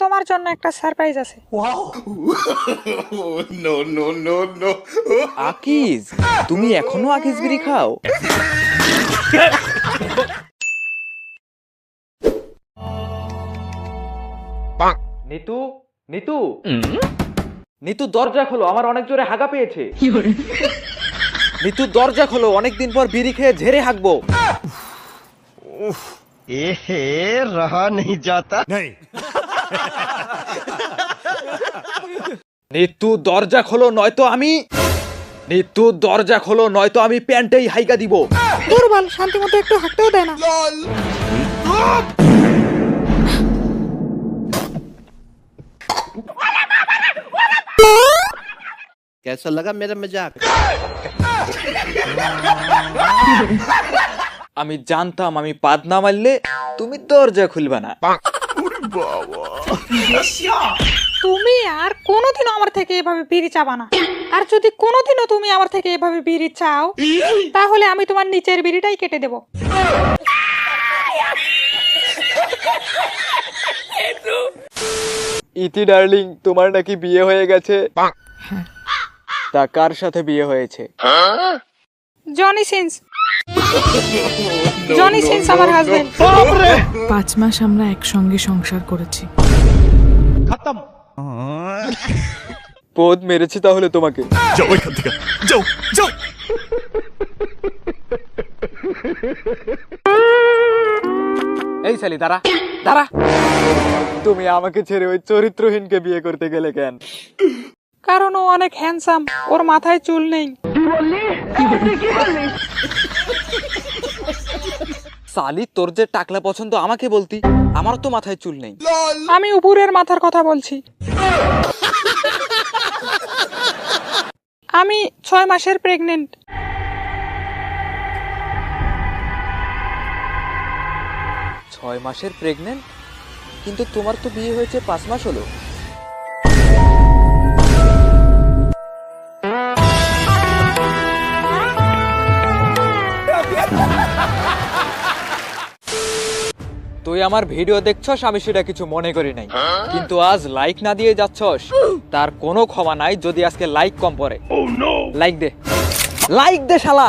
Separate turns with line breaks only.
তোমার জন্য একটা সারপ্রাইজ আছে।
No no no no
Akij, তুমি এখনো আকিজ বিড়ি খাও? নিতু, নিতু, নিতু দরজা খোলো, আমার অনেক জোরে হাগা পেয়েছে। নিতু দরজা খোলো, অনেকদিন পর বিড়ি খেয়ে ঝেড়ে হাগবো।
এহে রহা नहीं जाता
নিতু দরজা খোলো নয়তো আমি, নিতু দরজা খোলো নয়তো আমি প্যান্টেই হাইকা দিব।
দুর্বল, শান্তি মতো একটু হাঁটতেও দেয় না।
कैसा लगा मेरा मजाक
আমি জানতাম আমি পাদ না মারলে তুমি দরজা খুলবা না।
তুমি আর কোনোদিনও আমার থেকে এভাবে বিড়ি চাবা না। আর যদি কোনোদিনও তুমি আমার থেকে এভাবে বিড়ি চাও, তাহলে আমি তোমার নিচের বিড়িটাই কেটে দেব।
ইতি ডার্লিং, তোমার নাকি বিয়ে হয়ে গেছে? তা কার সাথে বিয়ে হয়েছে?
Johnny Sins. জনি সিন্স আমার হাজবেন্ড।
5 মাস আমরা একসঙ্গে সংসার করেছি।
পদ মেরেছি তাহলে তোমাকে।
যাও এখান থেকে যাও যাও
এই শালি দাঁড়া, দাঁড়া। তুমি আমাকে ছেড়ে ওই চরিত্রহীনকে বিয়ে করতে গেলে কেন?
কারণ ও অনেক হ্যান্ডসাম, ওর মাথায় চুল নেই।
সালি, তোর যে টাকলা পছন্দ আমাকে বলতি, আমার তো মাথায় চুল নেই।
আমি উপরের মাথার কথা বলছি। আমি 6 মাসের প্রেগনেন্ট।
6 মাসের প্রেগনেন্ট? কিন্তু তোমার তো বিয়ে হয়েছে 5 মাস হলো। তুই আমার ভিডিও দেখছস, আমি সেটা কিছু মনে করি নাই, কিন্তু আজ লাইক না দিয়ে যাচ্ছস, তার কোনো ক্ষমা নাই যদি আজকে লাইক কম পড়ে। লাইক দে, লাইক দে শালা।